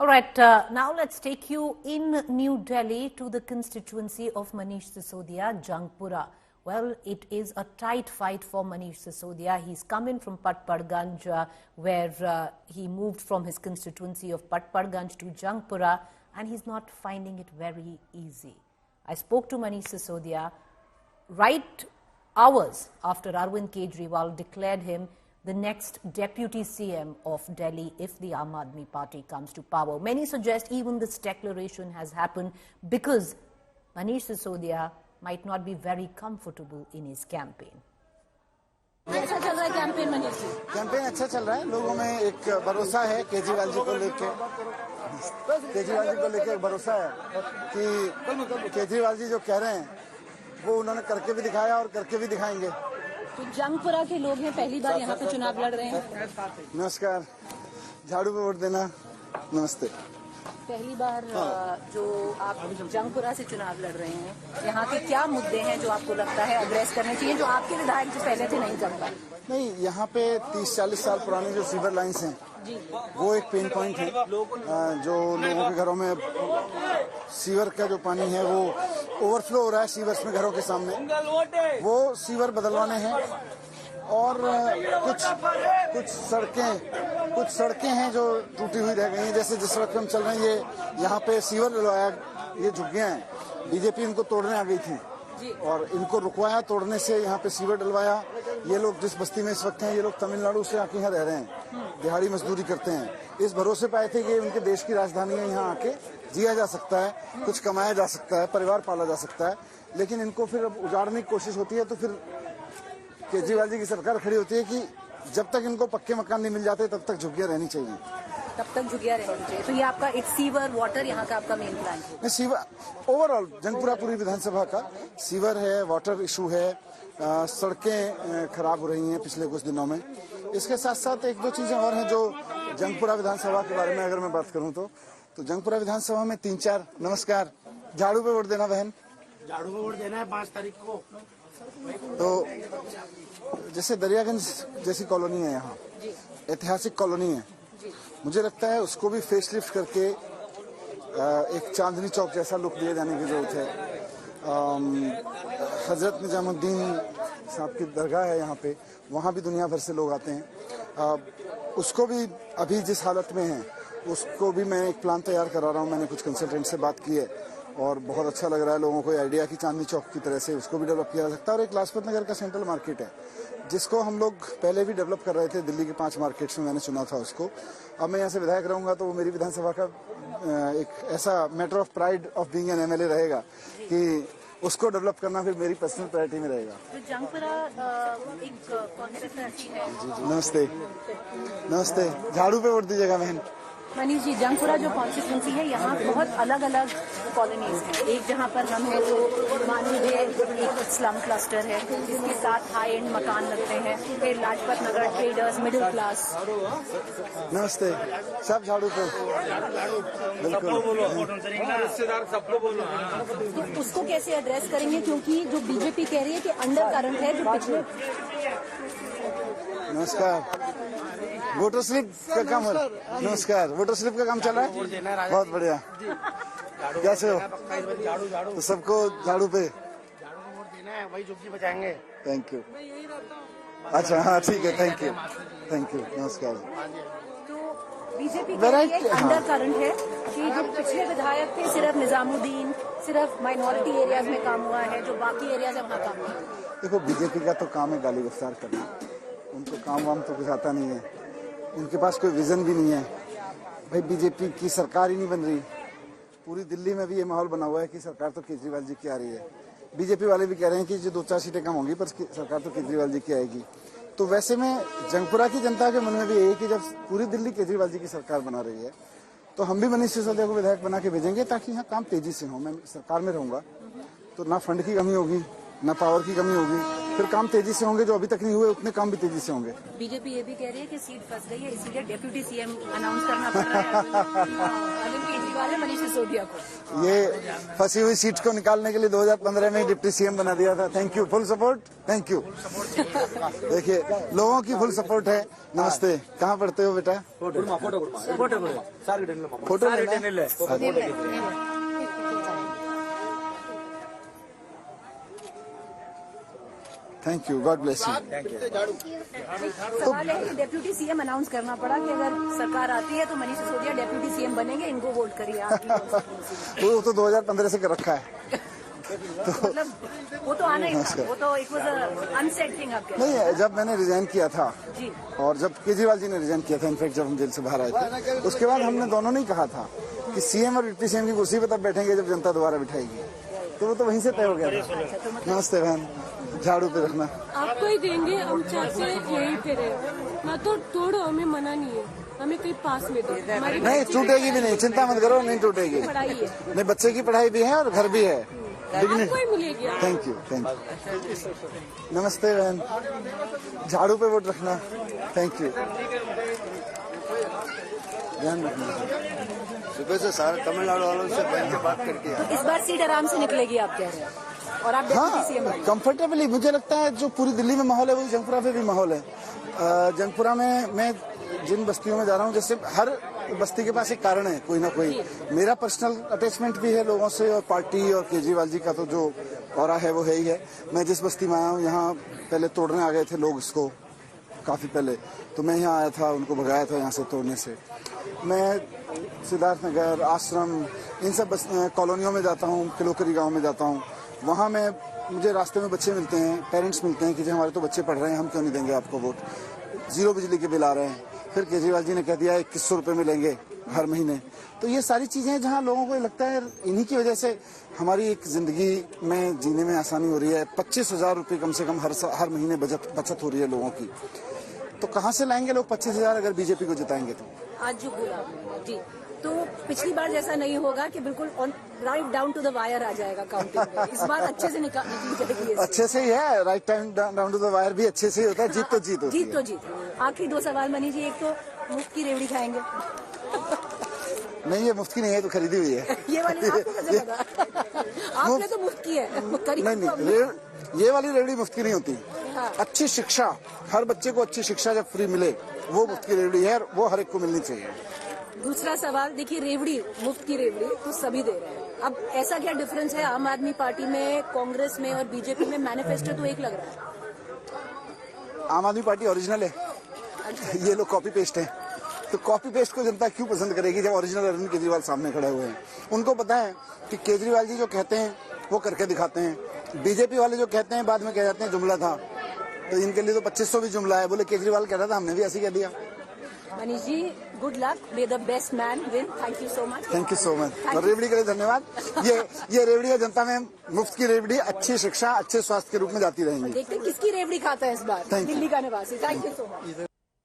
All right, now let's take you in New Delhi to the constituency of Manish Sisodia, Jangpura. Well, it is a tight fight for Manish Sisodia. He's come in from Patparganj, where he moved from his constituency of Patparganj to Jangpura, and he's not finding it very easy. I spoke to Manish Sisodia right hours after Arvind Kejriwal declared him the next deputy CM of Delhi if the Aam Aadmi Party comes to power. Many suggest even this declaration has happened because Manish Sisodia might not be very comfortable in his campaign. कैसा चल रहा है campaign Manish ji? Campaign अच्छा चल रहा है। लोगों में एक भरोसा है केजरीवाल जी को लेके एक भरोसा है कि केजरीवाल जी जो कह रहे हैं वो उन्होंने करके भी दिखाया और करके भी दिखाएंगे। तो जंगपुरा के लोग हैं, पहली बार यहाँ पे चुनाव लड़ रहे हैं। नमस्कार, झाड़ू पे वोट देना। नमस्ते। पहली बार जो आप जंगपुरा से चुनाव लड़ रहे हैं, यहाँ के क्या मुद्दे हैं जो आपको लगता है एड्रेस करने चाहिए, जो आपके विधायक जो पहले थे नहीं कर पाए? नहीं, यहाँ पे 30-40 साल पुरानी जो सीवर लाइन्स हैं वो एक पेन पॉइंट है। जो लोगों के घरों में सीवर का जो पानी है वो ओवरफ्लो हो रहा है सीवर्स में घरों के सामने, वो सीवर बदलवाने हैं। और कुछ सड़कें हैं जो टूटी हुई रह गई हैं। जैसे जिस सड़क पे हम चल रहे हैं, ये यहाँ पे सीवर डलवाया, ये झुग्गियां हैं। बीजेपी इनको तोड़ने आ गई थी और इनको रुकवाया तोड़ने से, यहाँ पे सीवर डलवाया। ये लोग जिस बस्ती में इस वक्त हैं, ये लोग तमिलनाडु से आके यहाँ रह रहे हैं, दिहाड़ी मजदूरी करते हैं। इस भरोसे पे आए थे कि उनके देश की राजधानी है, यहाँ आके जिया जा सकता है, कुछ कमाया जा सकता है, परिवार पाला जा सकता है। लेकिन इनको फिर अब उजाड़ने की कोशिश होती है, तो फिर केजरीवाल जी की सरकार खड़ी होती है कि जब तक इनको पक्के मकान नहीं मिल जाते तब तक झुग्गियां रहनी चाहिए। तब तक झुग्गियां रहनी चाहिए। तो ये आपका एक सीवर वाटर यहाँ का आपका मेन प्लान है? नहीं, सीवर ओवरऑल जंगपुरा पूरी विधानसभा का सीवर है, वाटर इशू है, सड़कें खराब हो रही हैं पिछले कुछ दिनों में। इसके साथ साथ एक दो चीजें और हैं जो जंगपुरा विधानसभा के बारे में अगर मैं बात करूँ तो जंगपुरा विधानसभा में 3-4 नमस्कार, झाड़ू पे वोट देना बहन, झाड़ू पे वोट देना है 5 तारीख को। तो जैसे दरियागंज जैसी कॉलोनी है, यहाँ ऐतिहासिक कॉलोनी है, मुझे लगता है उसको भी फेसलिफ्ट करके एक चांदनी चौक जैसा लुक दिए जाने की जरूरत है। हजरत निजामुद्दीन साहब की दरगाह है यहाँ पे, वहाँ भी दुनिया भर से लोग आते हैं। उसको भी अभी जिस हालत में है उसको भी मैं एक प्लान तैयार करा रहा हूँ। मैंने कुछ कंसल्टेंट से बात की है और बहुत अच्छा लग रहा है लोगों को आइडिया कि चांदनी चौक की तरह से उसको भी डेवलप किया जा सकता है। और एक लाजपत नगर का सेंट्रल मार्केट है जिसको हम लोग पहले भी डेवलप कर रहे थे। दिल्ली के 5 मार्केट्स में मैंने चुना था उसको। अब मैं यहाँ से विधायक रहूंगा तो वो मेरी विधानसभा का एक ऐसा matter of pride of being an MLA रहेगा कि उसको डेवलप करना फिर मेरी पर्सनल प्रायोरिटी में रहेगा। तो जंगपुरा एक कॉन्सेप्ट ऐसी है। नमस्ते, नमस्ते, झाड़ू पे वोट दीजिएगा बहन। मनीष जी, जंगपुरा जो कॉन्स्टिट्यूंसी है, यहाँ बहुत अलग अलग कॉलोनीज हैं। एक जहाँ पर हम हैं जो मान लीजिए एक स्लम क्लस्टर है, जिसके साथ हाई एंड मकान लगते हैं। फिर Lajpat Nagar, traders, middle class. नमस्ते, सब झाड़ू पे बिल्कुल। तो उसको कैसे एड्रेस करेंगे, क्योंकि जो बीजेपी कह रही है कि अंडर करंट है जो पिछले। नमस्कार, वोटर स्लिप का काम हो रहा है। नमस्कार, वोटर स्लिप का काम चल रहा है, बहुत बढ़िया। कैसे हो? तो सबको झाड़ू पे वोट देना है, वही झुग्गी बचाएंगे। Thank you. अच्छा, हाँ ठीक है, थैंक यू, थैंक यू, नमस्कार। तो बीजेपी कह रही है अंडर करंट है कि जो पिछले विधायक थे सिर्फ निजामुद्दीन, सिर्फ माइनॉरिटी एरियाज में काम हुआ है, जो बाकी एरियाज है वहाँ काम नहीं। देखो, बीजेपी का तो काम है गाली गफ्तार करना, उनको काम वाम तो कुछ आता नहीं है, उनके पास कोई विजन भी नहीं है। भाई, बीजेपी की सरकार ही नहीं बन रही। पूरी दिल्ली में भी ये माहौल बना हुआ है कि सरकार तो केजरीवाल जी की आ रही है। बीजेपी वाले भी कह रहे हैं कि जो 2-4 सीटें कम होंगी पर सरकार तो केजरीवाल जी की आएगी। तो वैसे में जंगपुरा की जनता के मन में भी यही कि जब पूरी दिल्ली केजरीवाल जी की सरकार बना रही है तो हम भी मनीष सिसोदिया को विधायक बना के भेजेंगे ताकि यहाँ काम तेजी से हो। मैं सरकार में रहूंगा तो ना फंड की कमी होगी, ना पावर की कमी होगी, फिर काम तेजी से होंगे। जो अभी तक नहीं हुए उतने काम भी तेजी से होंगे। बीजेपी ये भी कह रही है कि सीट फंस गई है, इसीलिए डेप्यूटी सीएम अनाउंस करना पड़ रहा है। वाले मनीष सिसोदिया को। ये फंसी हुई सीट को निकालने के लिए 2015 में डिप्टी सीएम बना दिया था। Thank you, full support, thank you. देखिए लोगों की फुल सपोर्ट है। नमस्ते, कहाँ पढ़ते हो बेटा? Photo thank you, God bless you. सवाल है कि डेप्यूटी सीएम अनाउंस करना पड़ा कि अगर सरकार आती है तो मनीष सिसोदिया डेप्यूटी सीएम बनेंगे, इनको वोट करिए आप। वो तो 2015 से कर रखा है। मतलब वो तो आना ही था, वो तो एक अनसेट थिंग आपके। नहीं, जब मैंने रिजाइन किया था जी, और जब केजरीवाल जी ने रिजाइन किया था, इनफैक्ट जब हम जेल से बाहर आए थे, उसके बाद हमने दोनों ने कहा था कि सीएम और डिप्टी सीएम की कुर्सी पे तब बैठेंगे जब जनता दोबारा बिठाएगी। तो वो तो वहीं से तय हो गया था। नमस्ते बहन, झाड़ू पे रखना। आपको ही देंगे, हम चाहते यही पे रहे ना, तो तोड़ो, हमें मना नहीं है, हमें कहीं पास में दो। हमारी नहीं टूटेगी भी नहीं, चिंता मत करो, नहीं टूटेगी। पढ़ाई है, नहीं, बच्चे की पढ़ाई भी है और घर भी है। आपको ही मिलेगी। Thank you, thank you. नमस्ते बहन, झाड़ू पे वोट रखना। थैंक यू, ध्यान रखना। सुबह से सारे तमिलनाडु वालों से बैंक के बात करके तो इस बार सीट आराम से निकलेगी आप कह रहे हैं, और आप डेप्यूटी सीएम हाँ, कंफर्टेबली। मुझे लगता है जो पूरी दिल्ली में माहौल है वही जंगपुरा पे भी माहौल है। जंगपुरा में मैं जिन बस्तियों में जा रहा हूँ, जैसे हर बस्ती के पास एक कारण है, कोई ना कोई। मेरा पर्सनल अटैचमेंट भी है लोगों से, और पार्टी और केजरीवाल जी का तो जो ऑरा है वो है ही है। मैं जिस बस्ती में आया हूँ, यहाँ पहले तोड़ने आ गए थे लोग इसको काफी पहले, तो मैं यहाँ आया था, उनको भगाया था यहाँ से तोड़ने से। मैं सिद्धार्थ नगर, आश्रम, इन सब कॉलोनियों में जाता हूँ, किलोकरी गांव में जाता हूँ। वहाँ मुझे रास्ते में बच्चे मिलते हैं, पेरेंट्स मिलते हैं कि जी हमारे तो बच्चे पढ़ रहे हैं, हम क्यों नहीं देंगे आपको वोट। 0 बिजली के बिल आ रहे हैं। फिर केजरीवाल जी ने कह दिया 2100 रुपये मिलेंगे हर महीने। तो ये सारी चीजें हैं जहाँ लोगों को लगता है इन्हीं की वजह से हमारी एक जिंदगी में जीने में आसानी हो रही है। 25,000 रुपये कम से कम हर महीने बचत हो रही है लोगों की। तो कहाँ से लाएंगे लोग 25,000 अगर बीजेपी को जिताएंगे तो? आज जो बोला जी, तो पिछली बार जैसा नहीं होगा कि बिल्कुल right down to the wire आ जाएगा काउंटिंग में। इस बार अच्छे से निकली जाएगी। अच्छे से ही है, right time down to the wire भी अच्छे से ही होता है। जीत तो जीत होती है। जीत तो जीत। आखिरी 2 सवाल मनीष जी, एक तो मुफ्त की रेवड़ी खाएंगे? नहीं, ये मुफ्त की नहीं है, तो खरीदी हुई है। ये वाली आपको कैसे पता? आपने तो मुफ्त की है। नहीं, ये वाली रेवड़ी मुफ्त की नहीं होती। हाँ। अच्छी शिक्षा, हर बच्चे को अच्छी शिक्षा जब फ्री मिले, वो मुफ्त की रेवड़ी है, वो हर एक को मिलनी चाहिए। दूसरा सवाल, देखिए रेवड़ी, मुफ्त की रेवड़ी तो सभी दे रहे हैं। अब ऐसा क्या डिफरेंस है आम आदमी पार्टी में, कांग्रेस में और बीजेपी में? मैनिफेस्टो तो एक लग रहा है। आम आदमी पार्टी ओरिजिनल है, ये लोग कॉपी पेस्ट है। तो कॉपी पेस्ट को जनता क्यों पसंद करेगी जब ओरिजिनल अरविंद केजरीवाल सामने खड़े हुए हैं? उनको पता है कि केजरीवाल जी जो कहते हैं वो करके दिखाते हैं। बीजेपी वाले जो कहते हैं बाद में कह जाते हैं जुमला था। तो इनके लिए तो 2500 भी जुमला है। बोले केजरीवाल कह रहा था, हमने भी ऐसे कह दिया। Manish ji, good luck, may the best man win. Thank you so much. Thank you so much. और रेवड़ी के लिए धन्यवाद। ये रेवड़ी है जनता में मुफ्त की रेवड़ी, अच्छी शिक्षा, अच्छे स्वास्थ्य के रूप में जाती रहेंगी। देखते हैं किसकी रेवड़ी खाता है इस बार दिल्ली का निवासी। Thank you so much.